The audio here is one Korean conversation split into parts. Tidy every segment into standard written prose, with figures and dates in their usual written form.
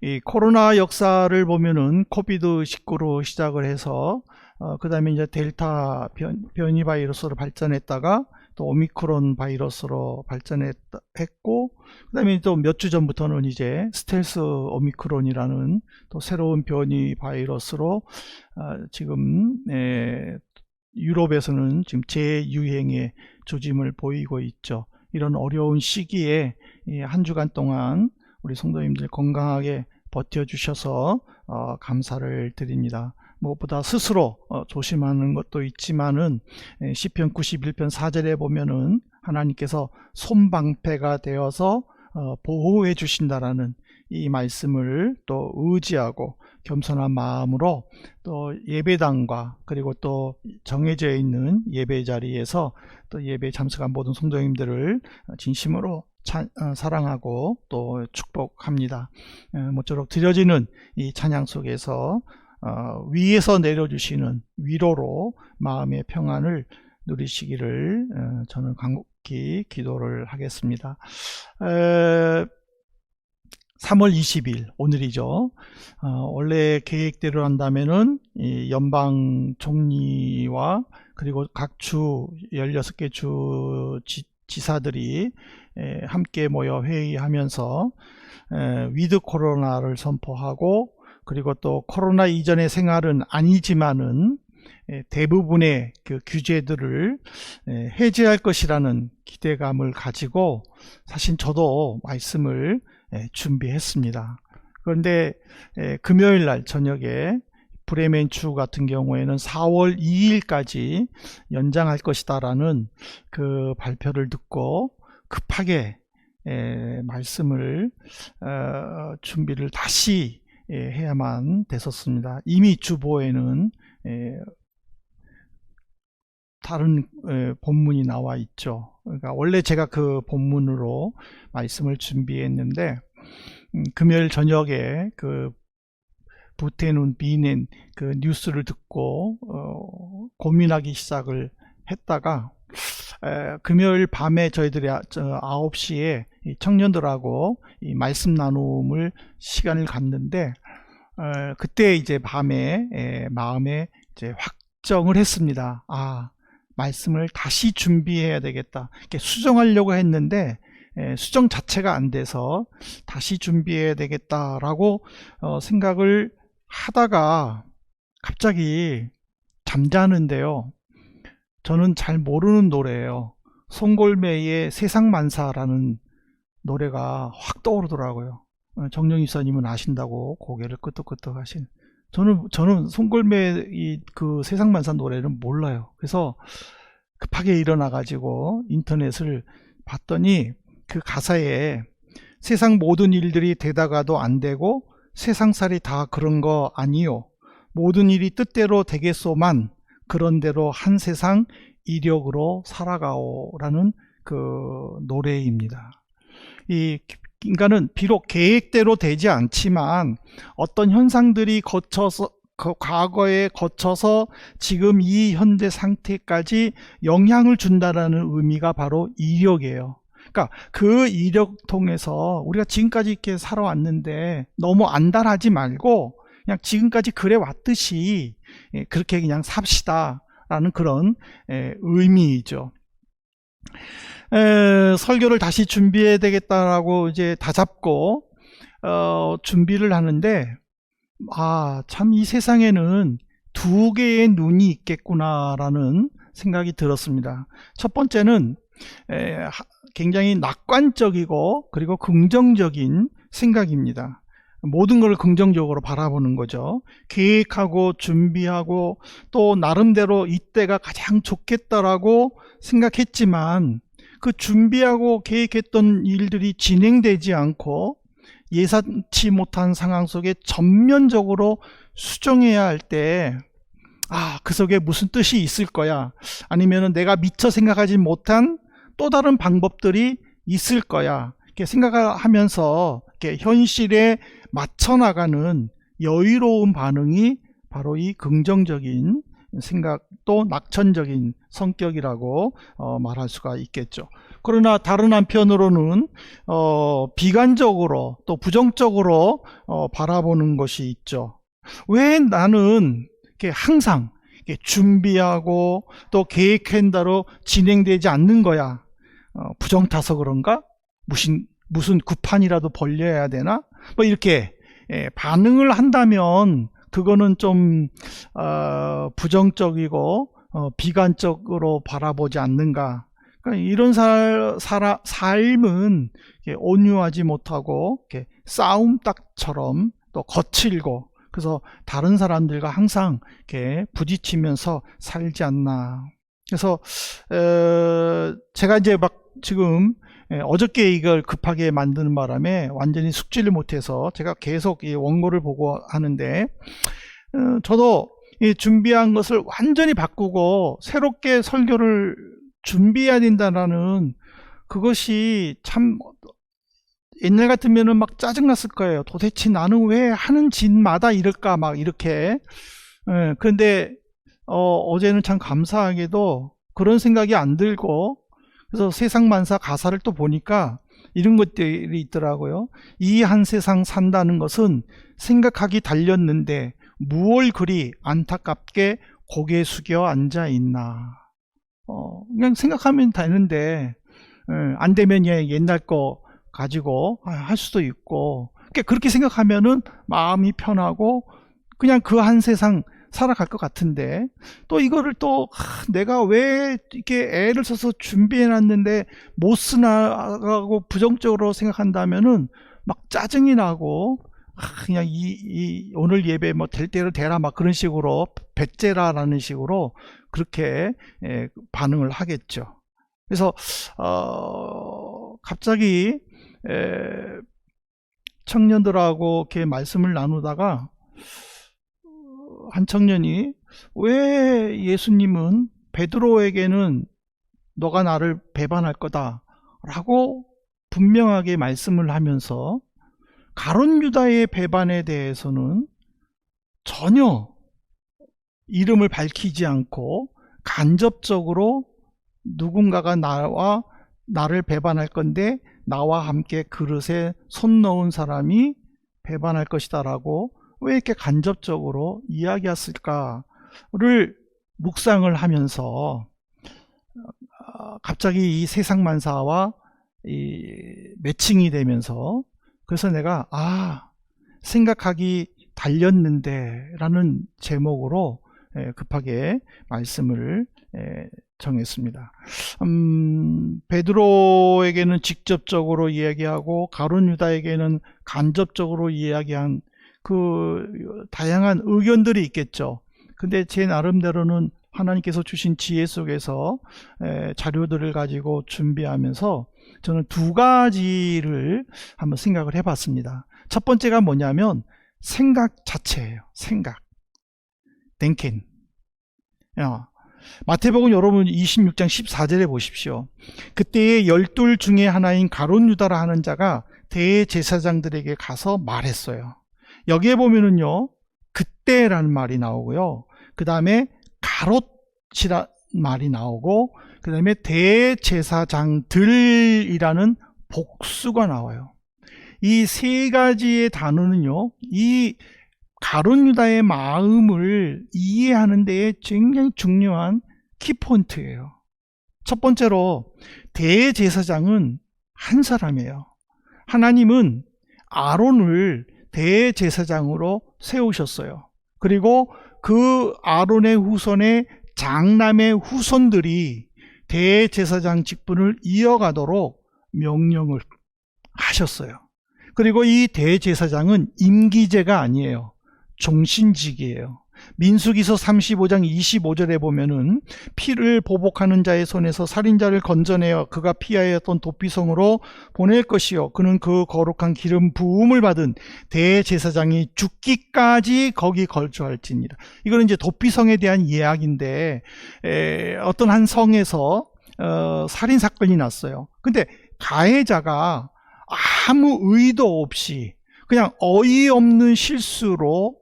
이 코로나 역사를 보면은 코비드19로 시작을 해서 그 다음에 이제 델타 변이 바이러스로 발전했다가 또 오미크론 바이러스로 발전했고, 그 다음에 또 몇 주 전부터는 이제 스텔스 오미크론이라는 또 새로운 변이 바이러스로 지금 유럽에서는 지금 재유행의 조짐을 보이고 있죠. 이런 어려운 시기에 한 주간 동안 우리 성도님들 건강하게 버텨주셔서 감사를 드립니다. 무엇보다 스스로 조심하는 것도 있지만은 시편 91편 4절에 보면은 하나님께서 손방패가 되어서 보호해 주신다라는 이 말씀을 또 의지하고 겸손한 마음으로 또 예배당과 그리고 또 정해져 있는 예배 자리에서 또 예배에 참석한 모든 성도님들을 진심으로 사랑하고 또 축복합니다. 모쪼록 드려지는 이 찬양 속에서 위에서 내려주시는 위로로 마음의 평안을 누리시기를 저는 간곡히 기도를 하겠습니다. 3월 20일 오늘이죠. 원래 계획대로 한다면은 이 연방 총리와 그리고 각 주 16개 주 지사들이 함께 모여 회의하면서 위드 코로나를 선포하고, 그리고 또 코로나 이전의 생활은 아니지만은 대부분의 그 규제들을 해제할 것이라는 기대감을 가지고 사실 저도 말씀을 준비했습니다. 그런데 금요일 날 저녁에 브레멘추 같은 경우에는 4월 2일까지 연장할 것이다라는 그 발표를 듣고 급하게 말씀을 준비를 다시 해야만 됐었습니다. 이미 주보에는 다른 본문이 나와 있죠. 그러니까 원래 제가 그 본문으로 말씀을 준비했는데 금요일 저녁에 그 부테눈 비넨 그 뉴스를 듣고 고민하기 시작을 했다가 금요일 밤에 저희들이 9시에 청년들하고 이 말씀 나눔을 시간을 갖는데 그때 이제 밤에 마음에 이제 확정을 했습니다. 말씀을 다시 준비해야 되겠다. 이렇게 수정하려고 했는데 수정 자체가 안 돼서 다시 준비해야 되겠다라고 생각을 하다가 갑자기 잠자는데요. 저는 잘 모르는 노래예요. 송골매의 세상만사라는 노래가 확 떠오르더라고요. 정영 이사님은 아신다고 고개를 끄덕끄덕 하신. 저는 송골매 그 세상만사 노래는 몰라요. 그래서 급하게 일어나 가지고 인터넷을 봤더니 그 가사에 세상 모든 일들이 되다가도 안 되고 세상살이 다 그런 거 아니요. 모든 일이 뜻대로 되겠소만 그런대로 한 세상 이력으로 살아가오라는 그 노래입니다. 이 인간은 비록 계획대로 되지 않지만 어떤 현상들이 거쳐서 과거에 거쳐서 지금 이 현재 상태까지 영향을 준다는 의미가 바로 이력이에요. 그러니까 그 이력 통해서 우리가 지금까지 이렇게 살아왔는데 너무 안달하지 말고 그냥 지금까지 그래 왔듯이 그렇게 그냥 삽시다 라는 그런 의미이죠. 설교를 다시 준비해야 되겠다라고 이제 다 잡고 준비를 하는데 참 이 세상에는 두 개의 눈이 있겠구나라는 생각이 들었습니다. 첫 번째는 굉장히 낙관적이고 그리고 긍정적인 생각입니다. 모든 걸 긍정적으로 바라보는 거죠. 계획하고 준비하고 또 나름대로 이때가 가장 좋겠다라고 생각했지만 그 준비하고 계획했던 일들이 진행되지 않고 예상치 못한 상황 속에 전면적으로 수정해야 할 때 그 속에 무슨 뜻이 있을 거야, 아니면 내가 미처 생각하지 못한 또 다른 방법들이 있을 거야, 이렇게 생각을 하면서 이렇게 현실에 맞춰 나가는 여유로운 반응이 바로 이 긍정적인 생각도 낙천적인 성격이라고 말할 수가 있겠죠. 그러나 다른 한편으로는 비관적으로 또 부정적으로 바라보는 것이 있죠. 왜 나는 이렇게 항상 이렇게 준비하고 또 계획한 대로 진행되지 않는 거야? 부정 타서 그런가? 무슨 구판이라도 벌려야 되나? 뭐 이렇게 반응을 한다면 그거는 좀 부정적이고 비관적으로 바라보지 않는가. 그러니까 이런 삶은 온유하지 못하고 싸움닭처럼 또 거칠고, 그래서 다른 사람들과 항상 이렇게 부딪히면서 살지 않나. 그래서 제가 이제 막 지금 어저께 이걸 급하게 만드는 바람에 완전히 숙지를 못해서 제가 계속 이 원고를 보고 하는데, 저도 이 준비한 것을 완전히 바꾸고 새롭게 설교를 준비해야 된다는 그것이 참 옛날 같으면은 막 짜증났을 거예요. 도대체 나는 왜 하는 짓마다 이럴까, 막 이렇게. 그런데 어제는 참 감사하게도 그런 생각이 안 들고, 그래서 세상만사 가사를 또 보니까 이런 것들이 있더라고요. 이 한 세상 산다는 것은 생각하기 달렸는데 무얼 그리 안타깝게 고개 숙여 앉아 있나. 그냥 생각하면 되는데 안 되면 옛날 거 가지고 할 수도 있고, 그렇게 생각하면은 마음이 편하고 그냥 그 한 세상 살아갈 것 같은데, 또 이거를 또 내가 왜 이렇게 애를 써서 준비해 놨는데 못 쓰나고 부정적으로 생각한다면은 막 짜증이 나고, 그냥 오늘 예배 뭐 될 대로 되라, 막 그런 식으로 배째라라는 식으로 그렇게 반응을 하겠죠. 그래서 갑자기 청년들하고 이렇게 말씀을 나누다가 한 청년이, 왜 예수님은 베드로에게는 너가 나를 배반할 거다 라고 분명하게 말씀을 하면서 가룟 유다의 배반에 대해서는 전혀 이름을 밝히지 않고 간접적으로 누군가가 나를 배반할 건데 나와 함께 그릇에 손 넣은 사람이 배반할 것이다 라고 왜 이렇게 간접적으로 이야기했을까를 묵상을 하면서 갑자기 이 세상만사와 매칭이 되면서, 그래서 내가 생각하기 달렸는데 라는 제목으로 급하게 말씀을 정했습니다. 베드로에게는 직접적으로 이야기하고 가룟 유다에게는 간접적으로 이야기한 그 다양한 의견들이 있겠죠. 근데 제 나름대로는 하나님께서 주신 지혜 속에서 자료들을 가지고 준비하면서 저는 두 가지를 한번 생각을 해봤습니다. 첫 번째가 뭐냐면 생각 자체예요. 생각. 땡킨. 마태복음 여러분 26장 14절에 보십시오. 그때의 12 중에 하나인 가룟 유다라 하는 자가 대제사장들에게 가서 말했어요. 여기에 보면은요, 그때라는 말이 나오고요, 그 다음에 가롯이라는 말이 나오고, 그 다음에 대제사장들이라는 복수가 나와요. 이 세 가지의 단어는요, 이 가룟 유다의 마음을 이해하는 데에 굉장히 중요한 키포인트예요. 첫 번째로 대제사장은 한 사람이에요. 하나님은 아론을 대제사장으로 세우셨어요. 그리고 그 아론의 후손의 장남의 후손들이 대제사장 직분을 이어가도록 명령을 하셨어요. 그리고 이 대제사장은 임기제가 아니에요. 종신직이에요. 민수기서 35장 25절에 보면은 피를 보복하는 자의 손에서 살인자를 건져내어 그가 피하였던 도피성으로 보낼 것이요, 그는 그 거룩한 기름 부음을 받은 대제사장이 죽기까지 거기 거주할지니라. 이거는 이제 도피성에 대한 이야기인데, 어떤 한 성에서 살인 사건이 났어요. 근데 가해자가 아무 의도 없이 그냥 어이없는 실수로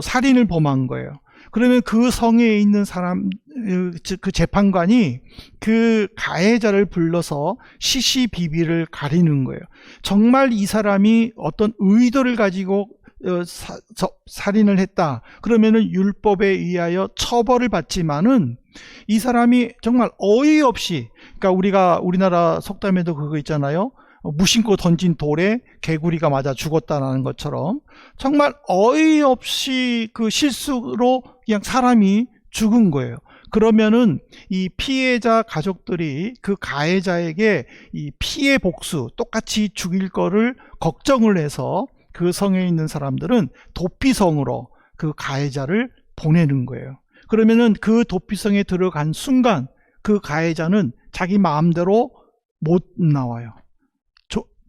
살인을 범한 거예요. 그러면 그 성에 있는 사람, 그 재판관이 그 가해자를 불러서 시시비비를 가리는 거예요. 정말 이 사람이 어떤 의도를 가지고 살인을 했다. 그러면은 율법에 의하여 처벌을 받지만은 이 사람이 정말 어이없이, 그러니까 우리나라 속담에도 그거 있잖아요. 무심코 던진 돌에 개구리가 맞아 죽었다라는 것처럼 정말 어이없이 그 실수로 그냥 사람이 죽은 거예요. 그러면은 이 피해자 가족들이 그 가해자에게 이 피해 복수 똑같이 죽일 거를 걱정을 해서 그 성에 있는 사람들은 도피성으로 그 가해자를 보내는 거예요. 그러면은 그 도피성에 들어간 순간 그 가해자는 자기 마음대로 못 나와요.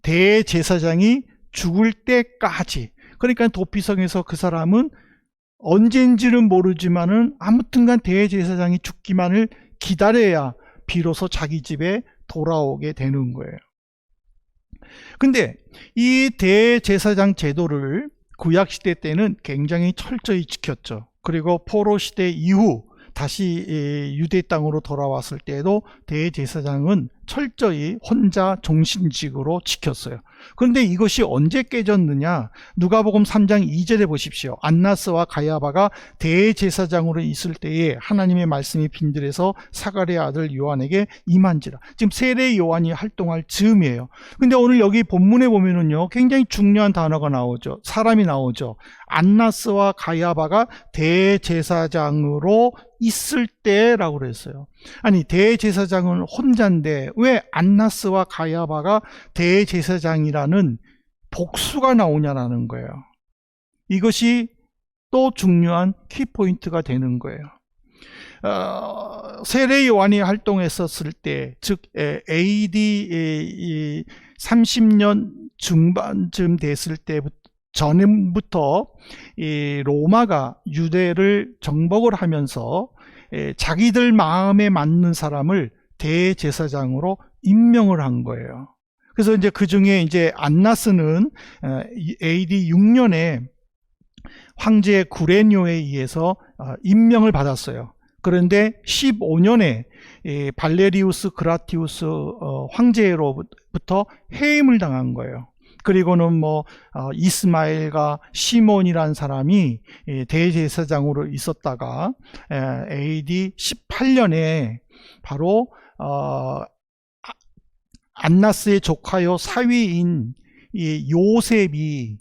대제사장이 죽을 때까지. 그러니까 도피성에서 그 사람은 언젠지는 모르지만은 아무튼간 대제사장이 죽기만을 기다려야 비로소 자기 집에 돌아오게 되는 거예요. 근데 이 대제사장 제도를 구약시대 때는 굉장히 철저히 지켰죠. 그리고 포로시대 이후 다시 유대 땅으로 돌아왔을 때에도 대제사장은 철저히 혼자 종신직으로 지켰어요. 그런데 이것이 언제 깨졌느냐? 누가복음 3장 2절에 보십시오. 안나스와 가야바가 대제사장으로 있을 때에 하나님의 말씀이 빈들에서 사가랴의 아들 요한에게 임한지라. 지금 세례 요한이 활동할 즈음이에요. 근데 오늘 여기 본문에 보면은요, 굉장히 중요한 단어가 나오죠. 사람이 나오죠. 안나스와 가야바가 대제사장으로 있을 때라고 그랬어요. 아니, 대제사장은 혼자인데 왜 안나스와 가야바가 대제사장이라는 복수가 나오냐라는 거예요. 이것이 또 중요한 키포인트가 되는 거예요. 세례 요한이 활동했었을 때, 즉 AD 30년 중반쯤 됐을 때부터 전부터 로마가 유대를 정복을 하면서 자기들 마음에 맞는 사람을 대제사장으로 임명을 한 거예요. 그래서 이제 그 중에 이제 안나스는 AD 6년에 황제 구레뇨에 의해서 임명을 받았어요. 그런데 15년에 발레리우스 그라티우스 황제로부터 해임을 당한 거예요. 그리고는 이스마엘과 시몬이라는 사람이 대제사장으로 있었다가 AD 18년에 바로 안나스의 조카요 사위인 요셉이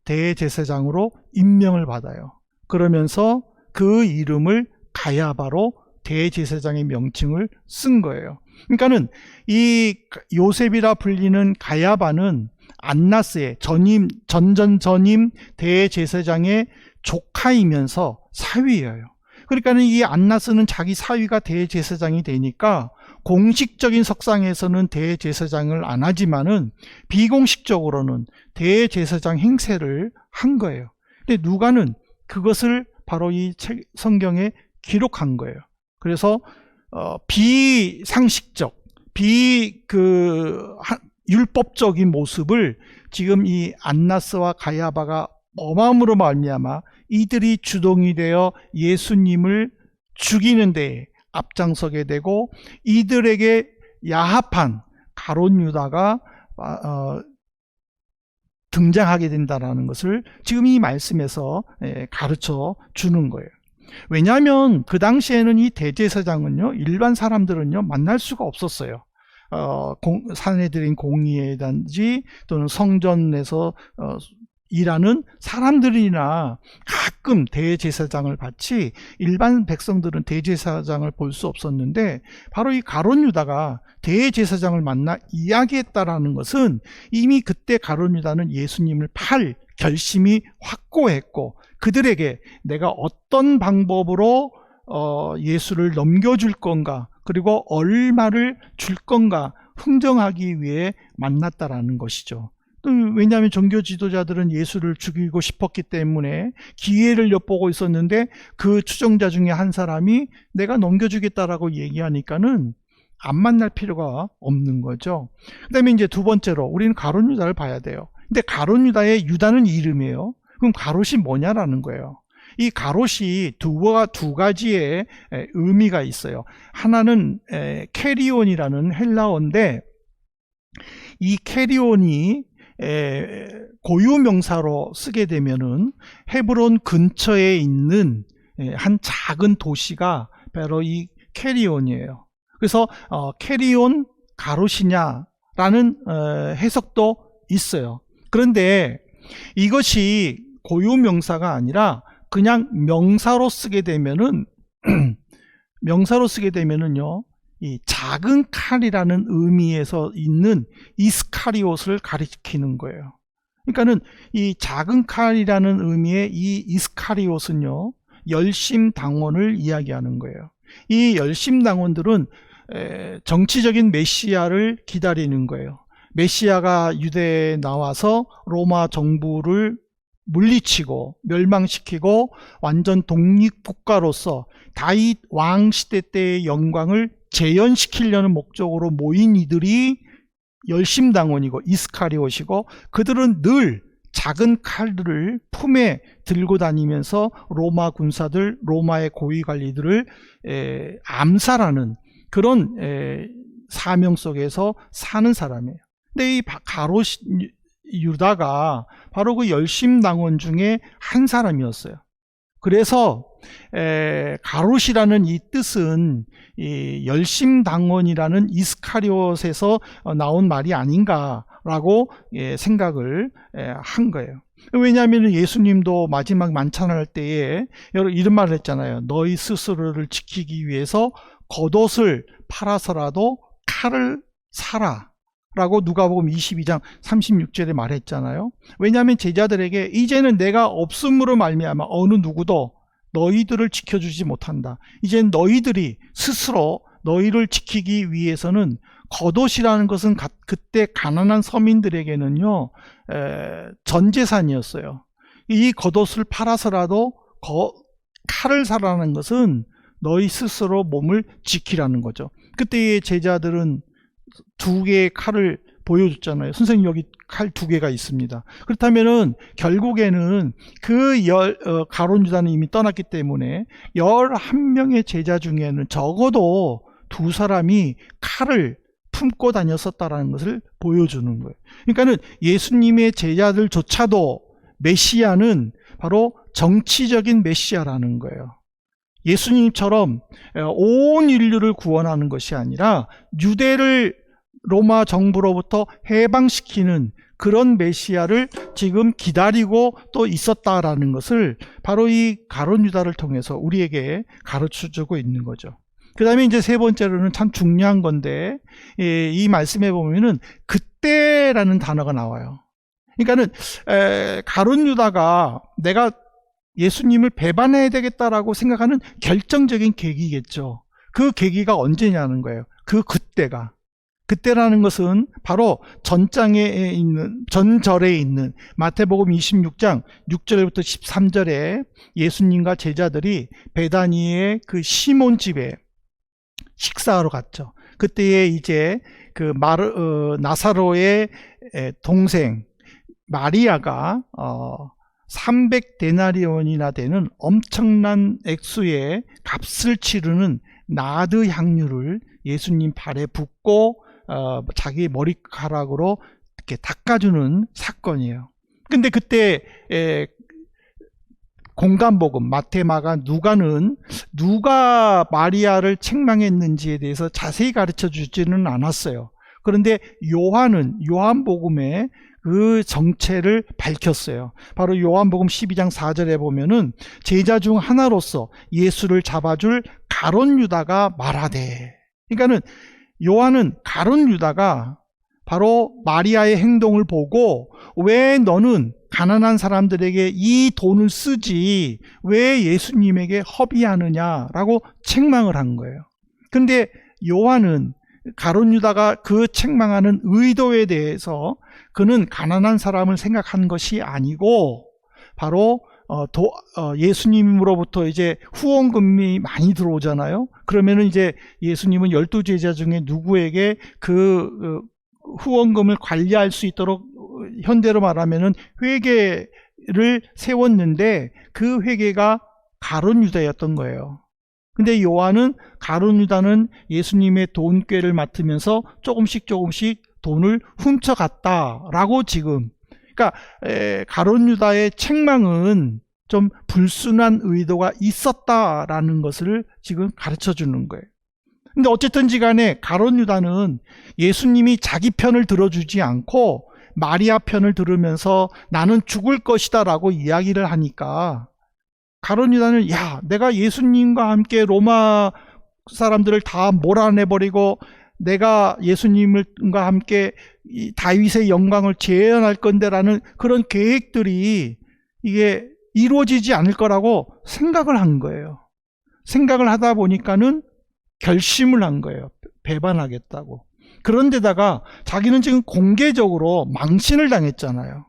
대제사장으로 임명을 받아요. 그러면서 그 이름을 가야바로 대제사장의 명칭을 쓴 거예요. 그러니까는 이 요셉이라 불리는 가야바는 안나스의 전임 대제사장의 조카이면서 사위예요. 그러니까는 이 안나스는 자기 사위가 대제사장이 되니까 공식적인 석상에서는 대제사장을 안 하지만은 비공식적으로는 대제사장 행세를 한 거예요. 근데 누가는 그것을 바로 이 성경에 기록한 거예요. 그래서 비상식적, 율법적인 모습을 지금 이 안나스와 가야바가 엄함으로 말미암아 이들이 주동이 되어 예수님을 죽이는 데 앞장서게 되고 이들에게 야합한 가룟 유다가 등장하게 된다는 것을 지금 이 말씀에서 가르쳐 주는 거예요. 왜냐하면 그 당시에는 이 대제사장은요, 일반 사람들은요 만날 수가 없었어요. 산헤드린 공의회든지 또는 성전에서 일하는 사람들이나 가끔 대제사장을 받지 일반 백성들은 대제사장을 볼 수 없었는데, 바로 이 가룟 유다가 대제사장을 만나 이야기했다라는 것은 이미 그때 가룟 유다는 예수님을 팔 결심이 확고했고 그들에게 내가 어떤 방법으로 예수를 넘겨줄 건가, 그리고 얼마를 줄 건가 흥정하기 위해 만났다라는 것이죠. 왜냐하면 종교 지도자들은 예수를 죽이고 싶었기 때문에 기회를 엿보고 있었는데 그 추종자 중에 한 사람이 내가 넘겨주겠다라고 얘기하니까는 안 만날 필요가 없는 거죠. 그 다음에 이제 두 번째로 우리는 가룟 유다를 봐야 돼요. 근데 가룟 유다의 유다는 이름이에요. 그럼 가롯이 뭐냐라는 거예요. 이 가롯이 두 가지의 의미가 있어요. 하나는 캐리온이라는 헬라어인데, 이 캐리온이 고유명사로 쓰게 되면은 헤브론 근처에 있는 한 작은 도시가 바로 이 캐리온이에요. 그래서 캐리온 가롯이냐라는 해석도 있어요. 그런데 이것이 고유명사가 아니라 그냥 명사로 쓰게 되면은 명사로 쓰게 되면은요, 이 작은 칼이라는 의미에서 있는 이스카리옷을 가리키는 거예요. 그러니까는 이 작은 칼이라는 의미의 이 이스카리옷은요, 열심당원을 이야기하는 거예요. 이 열심당원들은 정치적인 메시아를 기다리는 거예요. 메시아가 유대에 나와서 로마 정부를 물리치고 멸망시키고 완전 독립국가로서 다윗 왕 시대 때의 영광을 재현시키려는 목적으로 모인 이들이 열심당원이고 이스카리옷이고, 그들은 늘 작은 칼들을 품에 들고 다니면서 로마 군사들, 로마의 고위관리들을 암살하는 그런 사명 속에서 사는 사람이에요. 근데 이 가롯 유다가 바로 그 열심당원 중에 한 사람이었어요. 그래서 가롯이라는 이 뜻은 이 열심당원이라는 이스카리옷에서 나온 말이 아닌가라고 생각을 한 거예요. 왜냐하면 예수님도 마지막 만찬할 때에 이런 말을 했잖아요. 너희 스스로를 지키기 위해서 겉옷을 팔아서라도 칼을 사라 라고 누가복음 22장 36절에 말했잖아요. 왜냐하면 제자들에게 이제는 내가 없음으로 말미암아 어느 누구도 너희들을 지켜주지 못한다. 이제 너희들이 스스로 너희를 지키기 위해서는, 겉옷이라는 것은 그때 가난한 서민들에게는요 전재산이었어요. 이 겉옷을 팔아서라도 칼을 사라는 것은 너희 스스로 몸을 지키라는 거죠. 그때의 제자들은 두 개의 칼을 보여줬잖아요. 선생님, 여기 칼 두 개가 있습니다. 그렇다면은 결국에는 그 가롯 유다는 이미 떠났기 때문에 11명의 제자 중에는 적어도 두 사람이 칼을 품고 다녔었다라는 것을 보여주는 거예요. 그러니까는 예수님의 제자들조차도 메시아는 바로 정치적인 메시아라는 거예요. 예수님처럼 온 인류를 구원하는 것이 아니라 유대를 로마 정부로부터 해방시키는 그런 메시아를 지금 기다리고 또 있었다라는 것을 바로 이 가롯 유다를 통해서 우리에게 가르쳐주고 있는 거죠. 그 다음에 이제 세 번째로는 참 중요한 건데, 이 말씀에 보면은 그때라는 단어가 나와요. 그러니까는 가롯 유다가 내가 예수님을 배반해야 되겠다라고 생각하는 결정적인 계기겠죠. 그 계기가 언제냐는 거예요. 그때라는 것은 바로 전장에 있는, 전절에 있는 마태복음 26장 6절부터 13절에 예수님과 제자들이 베다니의 그 시몬 집에 식사하러 갔죠. 그때에 이제 그 나사로의 동생 마리아가 300데나리온이나 되는 엄청난 액수의 값을 치르는 나드 향유를 예수님 발에 붓고 자기 머리카락으로 이렇게 닦아주는 사건이에요. 근데 그때 공간복음 마태, 마가, 누가는 누가 마리아를 책망했는지에 대해서 자세히 가르쳐 주지는 않았어요. 그런데 요한복음에 그 정체를 밝혔어요. 바로 요한복음 12장 4절에 보면은 제자 중 하나로서 예수를 잡아줄 가롯 유다가 말하되, 그러니까는 요한은 가롯 유다가 바로 마리아의 행동을 보고 왜 너는 가난한 사람들에게 이 돈을 쓰지 왜 예수님에게 허비하느냐라고 책망을 한 거예요. 근데 요한은 가롯 유다가 그 책망하는 의도에 대해서 그는 가난한 사람을 생각한 것이 아니고 바로 예수님으로부터 이제 후원금이 많이 들어오잖아요. 그러면은 이제 예수님은 12제자 중에 누구에게 그 후원금을 관리할 수 있도록, 현대로 말하면은 회계 회개를 세웠는데 그 회개가 가룟 유다였던 거예요. 근데 요한은 가룟 유다는 예수님의 돈꾀를 맡으면서 조금씩 돈을 훔쳐갔다라고 지금, 그러니까 가룟 유다의 책망은 좀 불순한 의도가 있었다라는 것을 지금 가르쳐 주는 거예요. 근데 어쨌든지 간에 가룟 유다는 예수님이 자기 편을 들어주지 않고 마리아 편을 들으면서 나는 죽을 것이다 라고 이야기를 하니까 가룟 유다는, 야, 내가 예수님과 함께 로마 사람들을 다 몰아내버리고 내가 예수님과 함께 이 다윗의 영광을 재현할 건데라는 그런 계획들이 이게 이루어지지 않을 거라고 생각을 한 거예요. 생각을 하다 보니까는 결심을 한 거예요. 배반하겠다고. 그런데다가 자기는 지금 공개적으로 망신을 당했잖아요.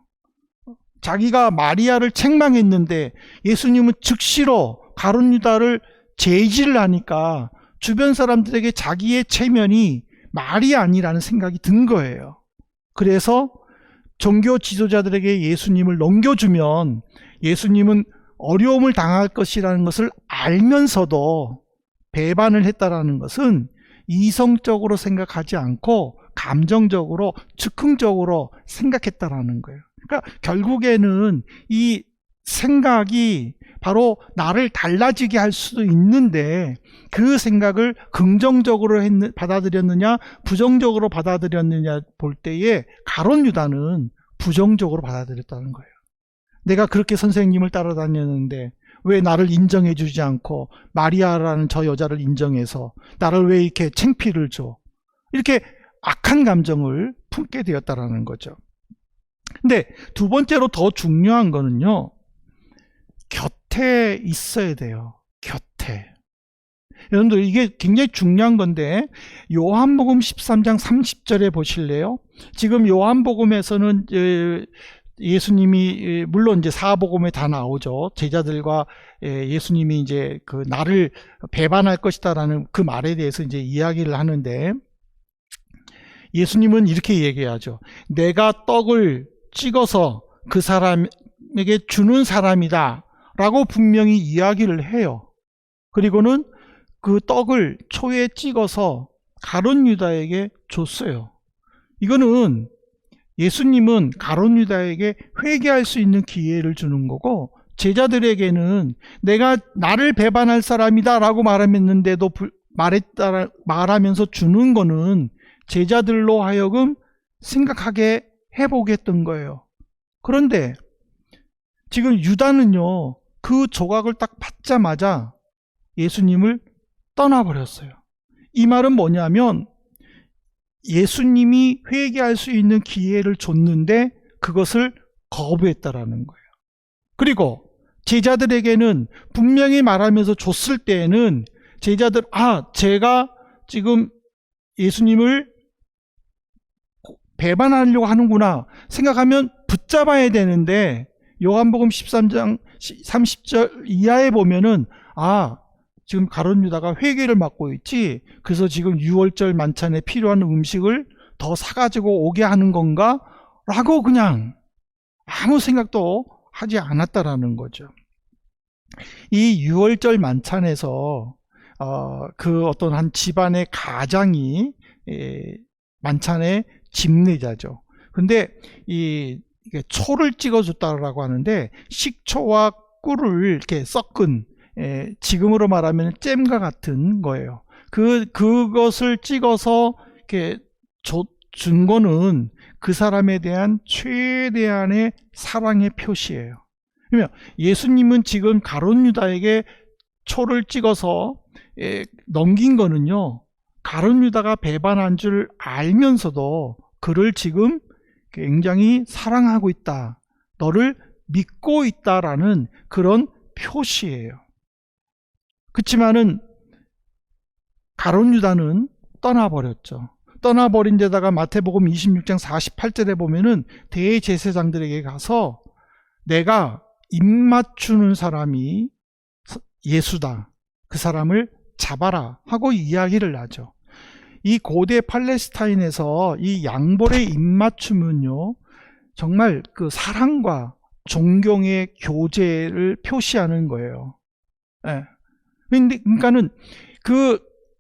자기가 마리아를 책망했는데 예수님은 즉시로 가룟 유다를 제지를 하니까 주변 사람들에게 자기의 체면이 말이 아니라는 생각이 든 거예요. 그래서 종교 지도자들에게 예수님을 넘겨주면 예수님은 어려움을 당할 것이라는 것을 알면서도 배반을 했다라는 것은 이성적으로 생각하지 않고 감정적으로 즉흥적으로 생각했다라는 거예요. 그러니까 결국에는 이 생각이 바로 나를 달라지게 할 수도 있는데 그 생각을 긍정적으로 받아들였느냐 부정적으로 받아들였느냐 볼 때에 가룟 유다는 부정적으로 받아들였다는 거예요. 내가 그렇게 선생님을 따라다녔는데 왜 나를 인정해 주지 않고 마리아라는 저 여자를 인정해서 나를 왜 이렇게 창피를 줘? 이렇게 악한 감정을 품게 되었다라는 거죠. 근데 두 번째로 더 중요한 거는요, 곁에 있어야 돼요. 곁에. 여러분들 이게 굉장히 중요한 건데 요한복음 13장 30절에 보실래요? 지금 요한복음에서는 예수님이 물론 이제 사복음에 다 나오죠. 제자들과 예수님이 이제 그 나를 배반할 것이다라는 그 말에 대해서 이제 이야기를 하는데 예수님은 이렇게 얘기하죠. 내가 떡을 찍어서 그 사람에게 주는 사람이다 라고 분명히 이야기를 해요. 그리고는 그 떡을 초에 찍어서 가룟 유다에게 줬어요. 이거는 예수님은 가룟 유다에게 회개할 수 있는 기회를 주는 거고 제자들에게는 내가 나를 배반할 사람이다 라고 말했는데도 말하면서 주는 거는 제자들로 하여금 생각하게 해보게 했던 거예요. 그런데 지금 유다는요, 그 조각을 딱 받자마자 예수님을 떠나버렸어요. 이 말은 뭐냐면 예수님이 회개할 수 있는 기회를 줬는데 그것을 거부했다라는 거예요. 그리고 제자들에게는 분명히 말하면서 줬을 때에는 제자들, 제가 지금 예수님을 배반하려고 하는구나 생각하면 붙잡아야 되는데 요한복음 13장 30절 이하에 보면은 지금 가룟 유다가 회개를 맡고 있지, 그래서 지금 유월절 만찬에 필요한 음식을 더 사가지고 오게 하는 건가? 라고 그냥 아무 생각도 하지 않았다라는 거죠. 이 유월절 만찬에서 그 어떤 한 집안의 가장이 만찬의 집례자죠. 근데 이게 초를 찍어줬다라고 하는데 식초와 꿀을 이렇게 섞은 지금으로 말하면 잼과 같은 거예요. 그것을 찍어서 이렇게 준 거는 그 사람에 대한 최대한의 사랑의 표시예요. 그러면 예수님은 지금 가룟 유다에게 초를 찍어서 넘긴 거는요, 가룟 유다가 배반한 줄 알면서도 그를 지금 굉장히 사랑하고 있다, 너를 믿고 있다라는 그런 표시예요. 그렇지만은 가룟 유다는 떠나버렸죠. 떠나버린 데다가 마태복음 26장 48절에 보면은 대제사장들에게 가서 내가 입맞추는 사람이 예수다, 그 사람을 잡아라 하고 이야기를 하죠. 이 고대 팔레스타인에서 이 양볼의 입맞춤은요, 정말 그 사랑과 존경의 교제를 표시하는 거예요. 예. 그러니까는 그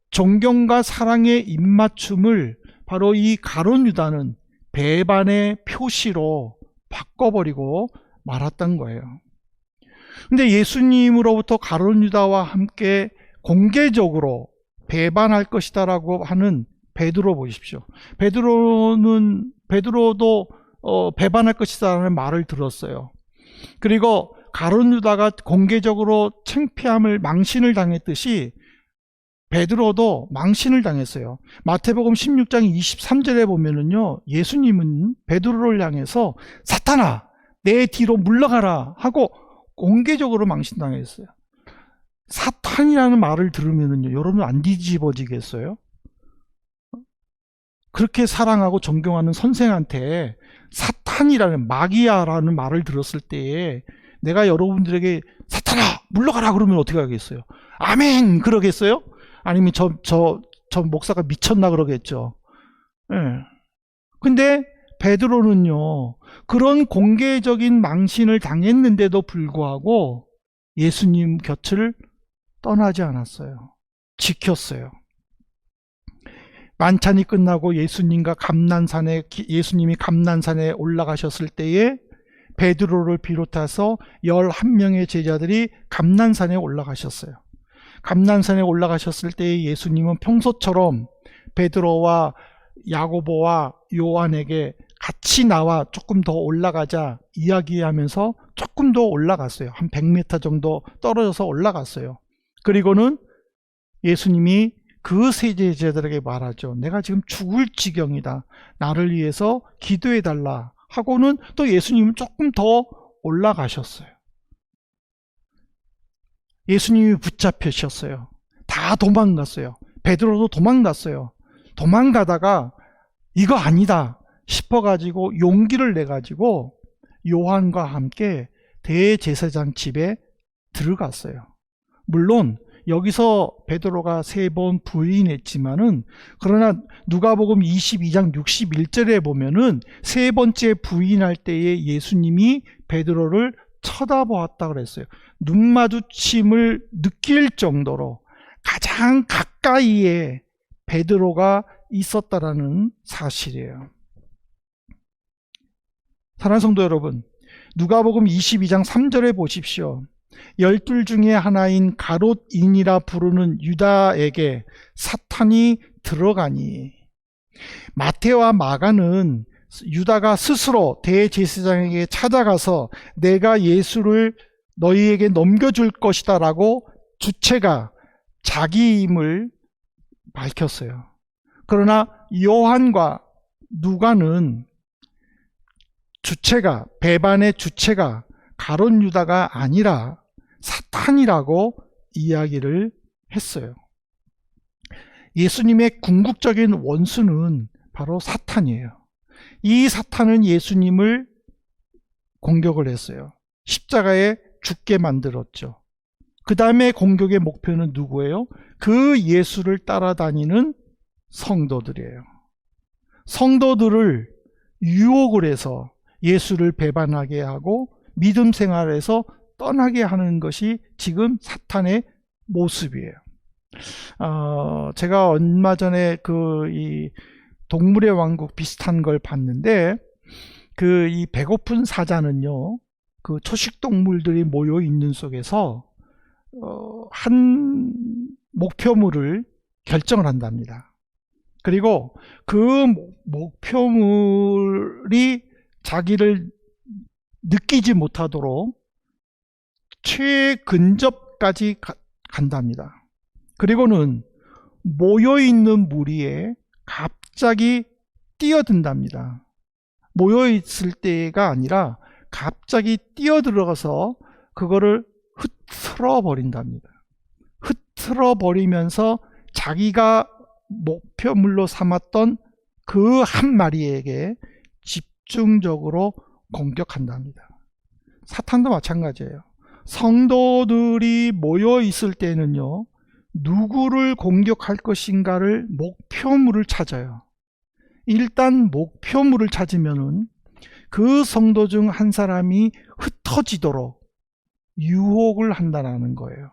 존경과 사랑의 입맞춤을 바로 이 가룟 유다는 배반의 표시로 바꿔버리고 말았던 거예요. 근데 예수님으로부터 가룟 유다와 함께 공개적으로 배반할 것이다라고 하는 베드로 보십시오. 베드로도 배반할 것이다라는 말을 들었어요. 그리고 가룟 유다가 공개적으로 창피함을 망신을 당했듯이 베드로도 망신을 당했어요. 마태복음 16장 23절에 보면은요, 예수님은 베드로를 향해서 사탄아, 내 뒤로 물러가라 하고 공개적으로 망신당했어요. 사탄이라는 말을 들으면은요, 여러분 안 뒤집어지겠어요? 그렇게 사랑하고 존경하는 선생한테 사탄이라는, 마귀야라는 말을 들었을 때에 내가 여러분들에게 사탄아 물러가라 그러면 어떻게 하겠어요? 아멘 그러겠어요? 아니면 저 목사가 미쳤나 그러겠죠. 예. 근데 베드로는요, 그런 공개적인 망신을 당했는데도 불구하고 예수님 곁을 떠나지 않았어요. 지켰어요. 만찬이 끝나고 예수님이 감난산에 올라가셨을 때에 베드로를 비롯해서 11명의 제자들이 감난산에 올라가셨어요. 감난산에 올라가셨을 때에 예수님은 평소처럼 베드로와 야고보와 요한에게 같이 나와 조금 더 올라가자 이야기하면서 조금 더 올라갔어요. 한 100m 정도 떨어져서 올라갔어요. 그리고는 예수님이 그 세 제자들에게 말하죠. 내가 지금 죽을 지경이다. 나를 위해서 기도해달라 하고는 또 예수님은 조금 더 올라가셨어요. 예수님이 붙잡히셨어요. 다 도망갔어요. 베드로도 도망갔어요. 도망가다가 이거 아니다 싶어가지고 용기를 내가지고 요한과 함께 대제사장 집에 들어갔어요. 물론 여기서 베드로가 3번 부인했지만은, 그러나 누가복음 22장 61절에 보면은 3번째 부인할 때에 예수님이 베드로를 쳐다보았다 그랬어요. 눈 마주침을 느낄 정도로 가장 가까이에 베드로가 있었다라는 사실이에요. 사랑하는 성도 여러분, 누가복음 22장 3절에 보십시오. 12 중에 하나인 가롯인이라 부르는 유다에게 사탄이 들어가니. 마태와 마가는 유다가 스스로 대제사장에게 찾아가서 내가 예수를 너희에게 넘겨줄 것이다 라고 주체가 자기임을 밝혔어요. 그러나 요한과 누가는 주체가, 배반의 주체가 가룟 유다가 아니라 사탄이라고 이야기를 했어요. 예수님의 궁극적인 원수는 바로 사탄이에요. 이 사탄은 예수님을 공격을 했어요. 십자가에 죽게 만들었죠. 그 다음에 공격의 목표는 누구예요? 그 예수를 따라다니는 성도들이에요. 성도들을 유혹을 해서 예수를 배반하게 하고 믿음 생활에서 떠나게 하는 것이 지금 사탄의 모습이에요. 제가 얼마 전에 이 동물의 왕국 비슷한 걸 봤는데, 이 배고픈 사자는요, 그 초식 동물들이 모여 있는 속에서 한 목표물을 결정을 한답니다. 그리고 그 목표물이 자기를 느끼지 못하도록 최근접까지 간답니다. 그리고는 모여있는 무리에 갑자기 뛰어든답니다. 모여있을 때가 아니라 갑자기 뛰어들어가서 그거를 흐트러 버린답니다. 흐트러 버리면서 자기가 목표물로 삼았던 그 한 마리에게 집중적으로 공격한답니다. 사탄도 마찬가지예요. 성도들이 모여 있을 때는요, 누구를 공격할 것인가를 목표물을 찾아요. 일단 목표물을 찾으면은 그 성도 중 한 사람이 흩어지도록 유혹을 한다는 거예요.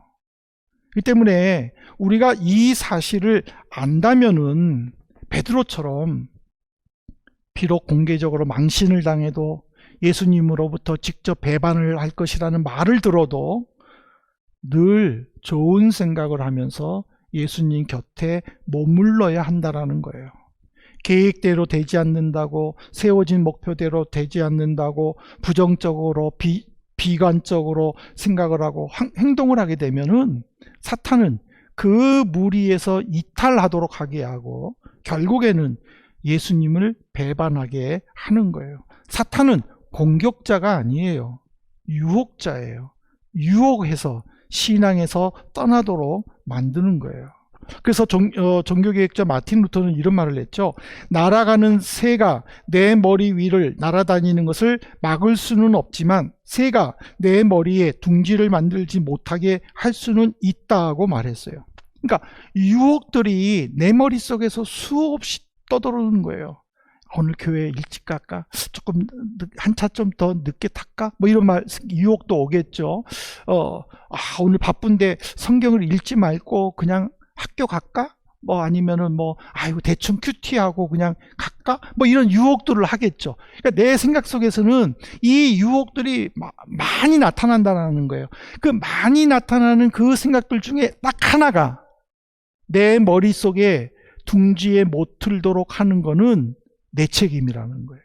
그 때문에 우리가 이 사실을 안다면은 베드로처럼 비록 공개적으로 망신을 당해도 예수님으로부터 직접 배반을 할 것이라는 말을 들어도 늘 좋은 생각을 하면서 예수님 곁에 머물러야 한다라는 거예요. 계획대로 되지 않는다고, 세워진 목표대로 되지 않는다고 부정적으로 비관적으로 생각을 하고 행동을 하게 되면은 사탄은 그 무리에서 이탈하도록 하게 하고 결국에는 예수님을 배반하게 하는 거예요. 사탄은 공격자가 아니에요. 유혹자예요. 유혹해서 신앙에서 떠나도록 만드는 거예요. 그래서 종교개혁자 마틴 루터는 이런 말을 했죠. 날아가는 새가 내 머리 위를 날아다니는 것을 막을 수는 없지만 새가 내 머리에 둥지를 만들지 못하게 할 수는 있다고 말했어요. 그러니까 유혹들이 내 머릿속에서 수없이 떠도는 거예요. 오늘 교회 일찍 갈까? 조금 한차 좀 더 늦게 탈까? 뭐 이런 유혹도 오겠죠. 오늘 바쁜데 성경을 읽지 말고 그냥 학교 갈까? 뭐 아니면은 아이고 대충 큐티하고 그냥 갈까? 뭐 이런 유혹들을 하겠죠. 그러니까 내 생각 속에서는 이 유혹들이 많이 나타난다는 거예요. 그 많이 나타나는 그 생각들 중에 딱 하나가 내 머릿속에 둥지에 못 들도록 하는 거는 내 책임이라는 거예요.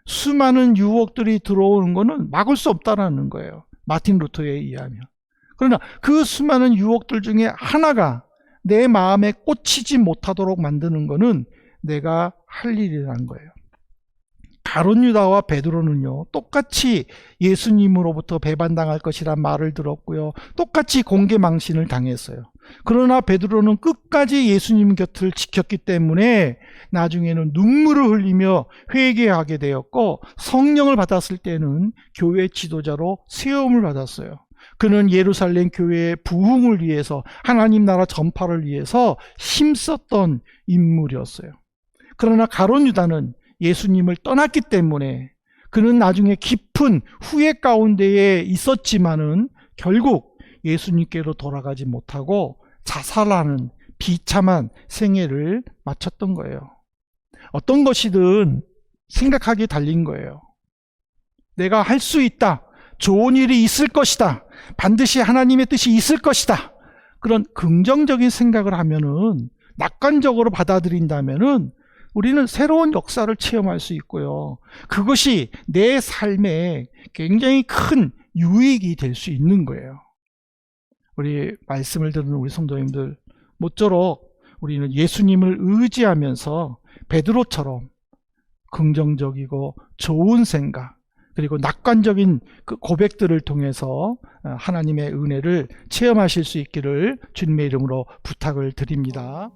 수많은 유혹들이 들어오는 거는 막을 수 없다라는 거예요. 마틴 루터에 의하면. 그러나 그 수많은 유혹들 중에 하나가 내 마음에 꽂히지 못하도록 만드는 거는 내가 할 일이라는 거예요. 가룟 유다와 베드로는요, 똑같이 예수님으로부터 배반당할 것이란 말을 들었고요, 똑같이 공개 망신을 당했어요. 그러나 베드로는 끝까지 예수님 곁을 지켰기 때문에 나중에는 눈물을 흘리며 회개하게 되었고, 성령을 받았을 때는 교회 지도자로 세움을 받았어요. 그는 예루살렘 교회의 부흥을 위해서, 하나님 나라 전파를 위해서 힘썼던 인물이었어요. 그러나 가룟 유다는 예수님을 떠났기 때문에 그는 나중에 깊은 후회 가운데에 있었지만은 결국 예수님께로 돌아가지 못하고 자살하는 비참한 생애를 마쳤던 거예요. 어떤 것이든 생각하기에 달린 거예요. 내가 할 수 있다. 좋은 일이 있을 것이다. 반드시 하나님의 뜻이 있을 것이다. 그런 긍정적인 생각을 하면은, 낙관적으로 받아들인다면은 우리는 새로운 역사를 체험할 수 있고요. 그것이 내 삶에 굉장히 큰 유익이 될 수 있는 거예요. 우리 말씀을 듣는 우리 성도님들, 모쪼록 우리는 예수님을 의지하면서 베드로처럼 긍정적이고 좋은 생각, 그리고 낙관적인 그 고백들을 통해서 하나님의 은혜를 체험하실 수 있기를 주님의 이름으로 부탁을 드립니다.